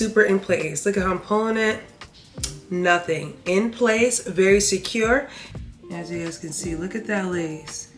super in place. Look at how I'm pulling it. Nothing. In place, very secure. As you guys can see, look at that lace.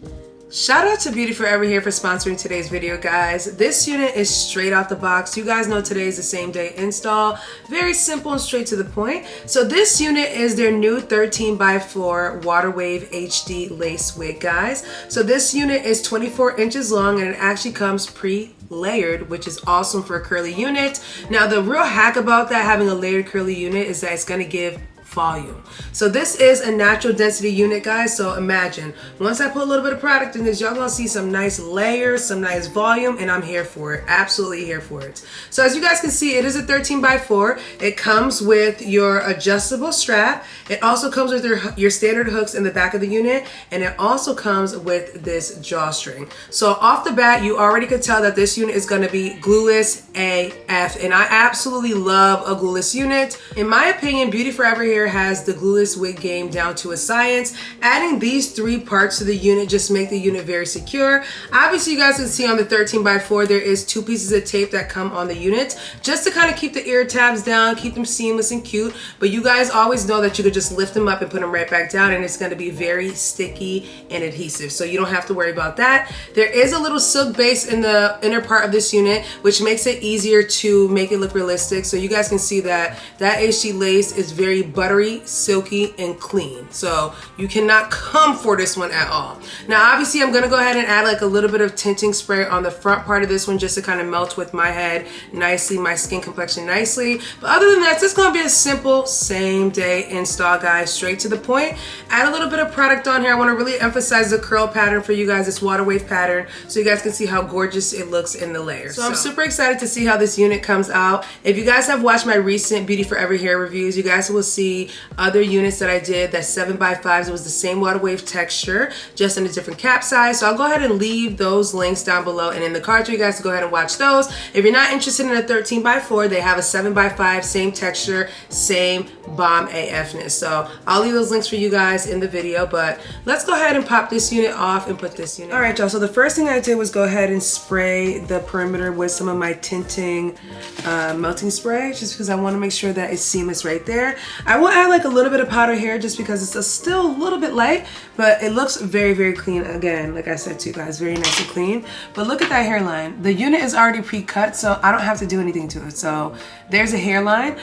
Shout out to Beautyforeverhair for sponsoring today's video, guys. This unit is straight out the box. You guys know today is the same day install. Very simple and straight to the point. So this unit is their new 13x4 Water Wave HD lace wig, guys. So this unit is 24 inches long and it actually comes pre-layered, which is awesome for a curly unit. Now the real hack about that, having a layered curly unit, is that it's gonna give volume. So this is a natural density unit, guys. So imagine once I put a little bit of product in this, y'all gonna see some nice layers, some nice volume, and I'm here for it. Absolutely here for it. So as you guys can see, it is a 13x4. It comes with your adjustable strap. It also comes with your standard hooks in the back of the unit, and it also comes with this drawstring. So off the bat, you already could tell that this unit is going to be glueless AF, and I absolutely love a glueless unit. In my opinion, Beautyforeverhair has the glueless wig game down to a science. Adding these 3 parts to the unit just make the unit very secure. Obviously, you guys can see on the 13x4 there is 2 pieces of tape that come on the unit just to kind of keep the ear tabs down, keep them seamless and cute. But you guys always know that you could just lift them up and put them right back down, and it's going to be very sticky and adhesive, so you don't have to worry about that. There is a little silk base in the inner part of this unit, which makes it easier to make it look realistic. So you guys can see that HD lace is very buttery, silky, and clean. So you cannot come for this one at all. Now, obviously, I'm going to go ahead and add like a little bit of tinting spray on the front part of this one just to kind of melt with my head nicely, my skin complexion nicely. But other than that, it's going to be a simple same day install, guys, straight to the point. Add a little bit of product on here. I want to really emphasize the curl pattern for you guys, this water wave pattern, so you guys can see how gorgeous it looks in the layers. So I'm super excited to see how this unit comes out. If you guys have watched my recent Beautyforeverhair reviews, you guys will see other units that I did, that 7x5s. It was the same water wave texture, just in a different cap size. So I'll go ahead and leave those links down below and in the cards for you guys to go ahead and watch those. If you're not interested in a 13x4, they have a 7x5, same texture, same bomb AFness. So I'll leave those links for you guys in the video, but let's go ahead and pop this unit off and put this unit. All right, y'all, so the first thing I did was go ahead and spray the perimeter with some of my tinting melting spray, just because I want to make sure that it's seamless right there. I will add like a little bit of powder here just because it's still a little bit light, but it looks very, very clean. Again, like I said to you guys, very nice and clean. But look at that hairline. The unit is already pre-cut, so I don't have to do anything to it. So there's a hairline.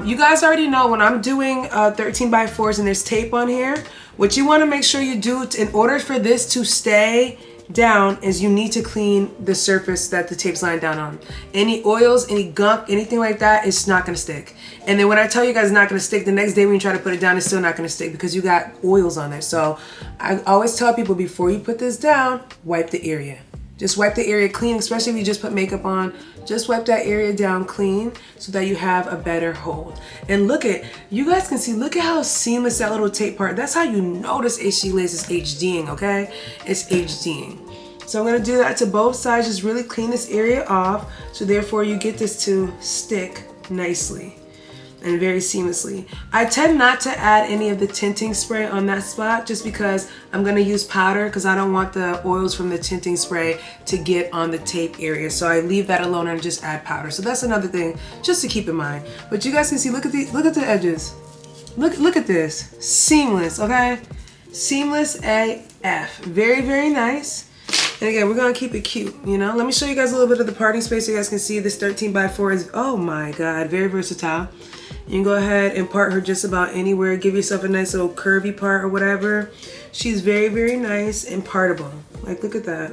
You guys already know when I'm doing 13x4s and there's tape on here, what you want to make sure you do in order for this to stay down is you need to clean the surface that the tape's lying down on. Any oils, any gunk, anything like that, it's not going to stick. And then when I tell you guys it's not going to stick, the next day when you try to put it down, it's still not going to stick because you got oils on there. So I always tell people, before you put this down, wipe the area. Just wipe the area clean, especially if you just put makeup on. Just wipe that area down clean so that you have a better hold. And look at, you guys can see, look at how seamless that little tape part. That's how you know this HD lace is HDing, okay? It's HDing. So I'm gonna do that to both sides, just really clean this area off, so therefore you get this to stick nicely and very seamlessly. I tend not to add any of the tinting spray on that spot just because I'm gonna use powder because I don't want the oils from the tinting spray to get on the tape area. So I leave that alone and just add powder. So that's another thing just to keep in mind. But you guys can see, look at the edges. Look at this, seamless, okay? Seamless AF, very, very nice. And again, we're gonna keep it cute, you know? Let me show you guys a little bit of the parting space so you guys can see this 13x4 is, oh my God, very versatile. You can go ahead and part her just about anywhere. Give yourself a nice little curvy part or whatever. She's very, very nice and partable. Like, look at that.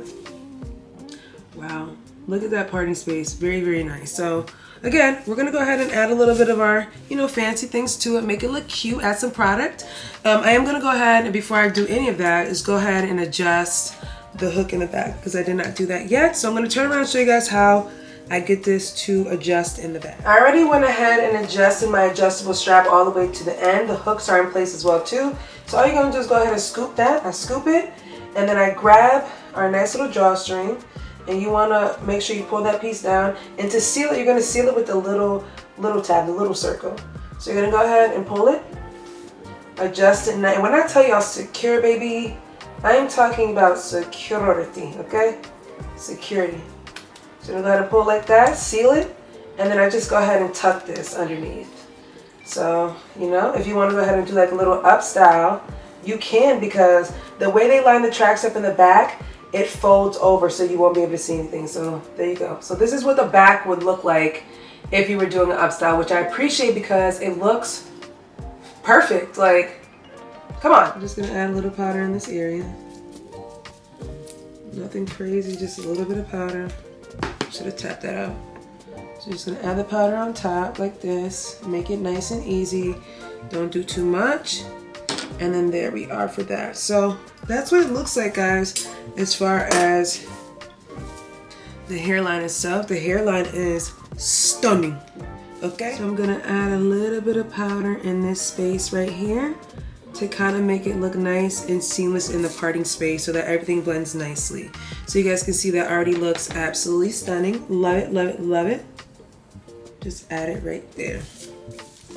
Wow, look at that parting space. Very, very nice. So again, we're gonna go ahead and add a little bit of our, you know, fancy things to it, make it look cute, add some product. I am gonna go ahead, and before I do any of that, is go ahead and adjust the hook in the back because I did not do that yet. So I'm gonna turn around and show you guys how I get this to adjust in the back. I already went ahead and adjusted my adjustable strap all the way to the end. The hooks are in place as well too. So all you're gonna do is go ahead and scoop that. I scoop it, and then I grab our nice little drawstring, and you wanna make sure you pull that piece down. And to seal it, you're gonna seal it with the little tab, the little circle. So you're gonna go ahead and pull it, adjust it. And when I tell y'all secure, baby, I am talking about security, okay? Security. So you're gonna go ahead and pull like that, seal it, and then I just go ahead and tuck this underneath. So, you know, if you want to go ahead and do like a little up style, you can, because the way they line the tracks up in the back, it folds over so you won't be able to see anything. So there you go. So this is what the back would look like if you were doing an up style, which I appreciate because it looks perfect. Like, come on. I'm just gonna add a little powder in this area. Nothing crazy, just a little bit of powder. Should have tapped that out. So just gonna add the powder on top like this. Make it nice and easy. Don't do too much. And then there we are for that. So that's what it looks like, guys, as far as the hairline itself. The hairline is stunning. Okay, so I'm gonna add a little bit of powder in this space right here to kind of make it look nice and seamless in the parting space so that everything blends nicely. So you guys can see that already looks absolutely stunning. Love it, love it, love it. Just add it right there.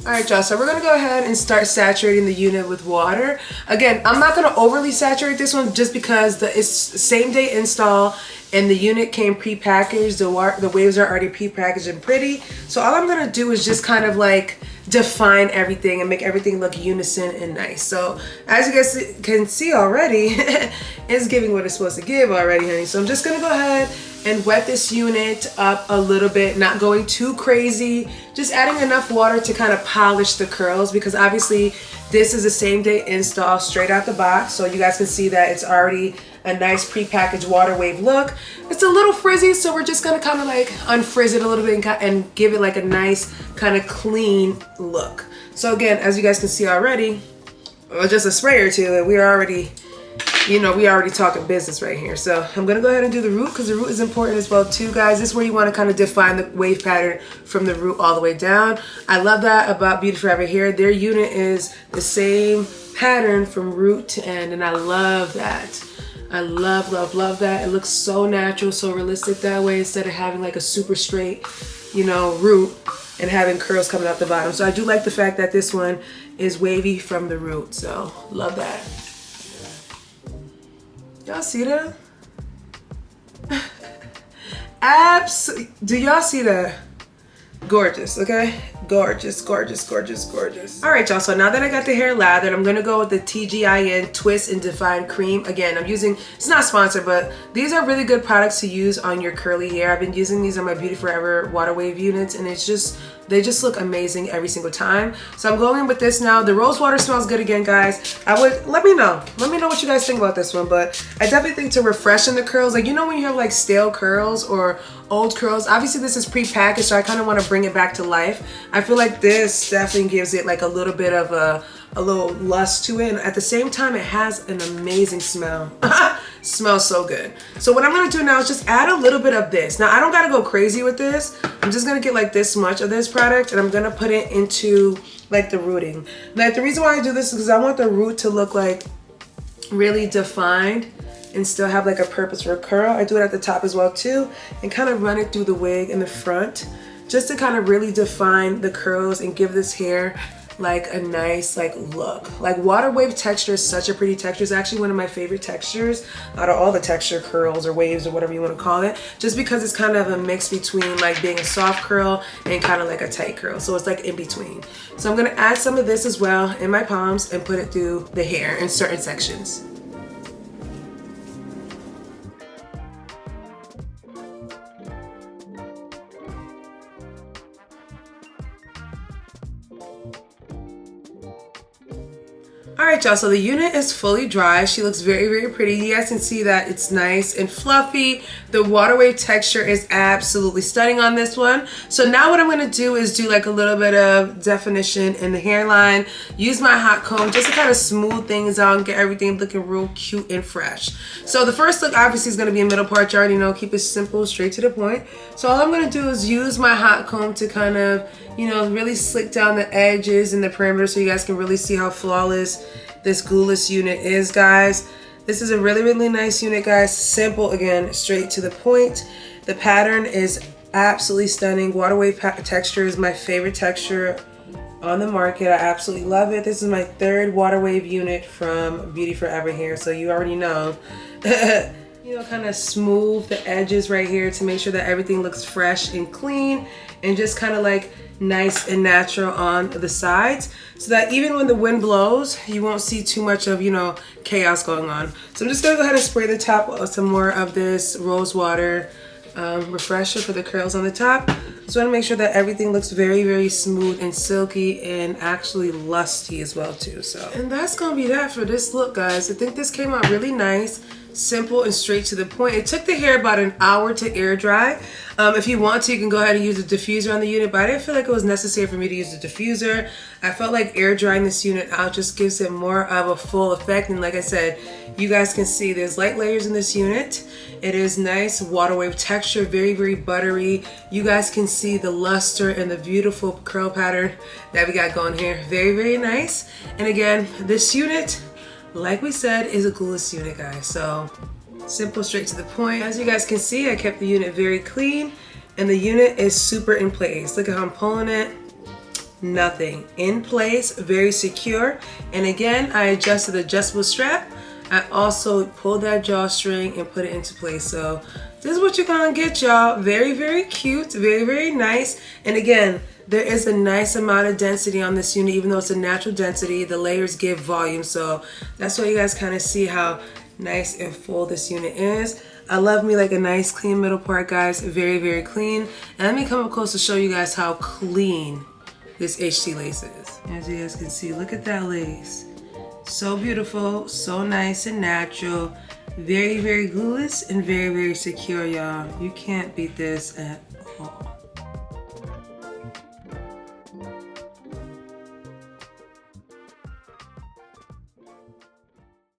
All right, y'all, so we're gonna go ahead and start saturating the unit with water. Again, I'm not gonna overly saturate this one just because it's same day install and the unit came pre-packaged. The waves are already pre-packaged and pretty. So all I'm gonna do is just kind of like define everything and make everything look unison and nice. So as you guys can see already, it's giving what it's supposed to give already, honey. So I'm just gonna go ahead and wet this unit up a little bit, not going too crazy, just adding enough water to kind of polish the curls, because obviously this is a same day install straight out the box. So you guys can see that it's already a nice pre-packaged water wave look. It's a little frizzy, so we're just gonna kind of like unfrizz it a little bit and give it like a nice kind of clean look. So again, as you guys can see already, just a spray or two, and we're already, you know, we already talking business right here. So I'm gonna go ahead and do the root, because the root is important as well too, guys. This is where you want to kind of define the wave pattern from the root all the way down. I love that about Beautyforeverhair. Their unit is the same pattern from root to end, and I love that. I love, love, love that. It looks so natural, so realistic that way, instead of having like a super straight, you know, root and having curls coming out the bottom. So I do like the fact that this one is wavy from the root. So love that. Y'all see that? Do y'all see that? Gorgeous, okay? Gorgeous, gorgeous, gorgeous, gorgeous. All right, y'all, so now that I got the hair lathered, I'm gonna go with the TGIN Twist and Define Cream. Again, I'm using, it's not sponsored, but these are really good products to use on your curly hair. I've been using these on my Beautyforever water wave units, and it's just, they just look amazing every single time. So I'm going in with this now. The rose water smells good again, guys. Let me know what you guys think about this one, but I definitely think to refreshen the curls, like, you know when you have like stale curls or old curls, obviously this is pre-packaged, so I kind of want to bring it back to life. I feel like this definitely gives it like a little bit of a little lust to it, and at the same time it has an amazing smell. Smells so good. So what I'm gonna do now is just add a little bit of this. Now I don't gotta go crazy with this. I'm just gonna get like this much of this product, and I'm gonna put it into like the rooting. Like the reason why I do this is because I want the root to look like really defined and still have like a purpose for a curl. I do it at the top as well too, and kind of run it through the wig in the front, just to kind of really define the curls and give this hair like a nice like look. Like water wave texture is such a pretty texture. It's actually one of my favorite textures out of all the texture curls or waves or whatever you want to call it, just because it's kind of a mix between like being a soft curl and kind of like a tight curl. So it's like in between. So I'm gonna add some of this as well in my palms and put it through the hair in certain sections. All right, y'all, so the unit is fully dry. She looks very, very pretty. You guys can see that it's nice and fluffy. The water wave texture is absolutely stunning on this one. So now what I'm gonna do is do like a little bit of definition in the hairline. Use my hot comb just to kind of smooth things out and get everything looking real cute and fresh. So the first look obviously is gonna be a middle part. You already know, keep it simple, straight to the point. So all I'm gonna do is use my hot comb to kind of, you know, really slick down the edges and the perimeter so you guys can really see how flawless this Glueless unit is, guys. This is a really, really nice unit, guys. Simple, again, straight to the point. The pattern is absolutely stunning. Water wave texture is my favorite texture on the market. I absolutely love it. This is my third water wave unit from Beautyforeverhair, so you already know You know, kind of smooth the edges right here to make sure that everything looks fresh and clean and just kind of like nice and natural on the sides, so that even when the wind blows, you won't see too much of, you know, chaos going on. So I'm just gonna go ahead and spray the top with some more of this rose water refresher for the curls on the top. Just want to make sure that everything looks very, very smooth and silky and actually lusty as well too. So, and that's gonna be that for this look, guys. I think this came out really nice, simple and straight to the point. It took the hair about an hour to air dry. If you want to, you can go ahead and use a diffuser on the unit, but I didn't feel like it was necessary for me to use a diffuser. I felt like air drying this unit out just gives it more of a full effect. And like I said, you guys can see there's light layers in this unit. It is nice water wave texture, very, very buttery. You guys can see the luster and the beautiful curl pattern that we got going here. Very, very nice. And again, this unit, like we said, is a glueless unit, guys. So simple, straight to the point. As you guys can see, I kept the unit very clean and the unit is super in place. Look at how I'm pulling it. Nothing. In place, very secure. And again, I adjusted the adjustable strap. I also pulled that drawstring and put it into place. So this is what you're gonna get, y'all. Very, very cute, very, very nice. And again, there is a nice amount of density on this unit. Even though it's a natural density, the layers give volume. So that's why you guys kind of see how nice and full this unit is. I love me like a nice clean middle part, guys. Very, very clean. And let me come up close to show you guys how clean this HT lace is. As you guys can see, look at that lace. So beautiful, so nice and natural. Very, very glueless and very, very secure, y'all. You can't beat this at all.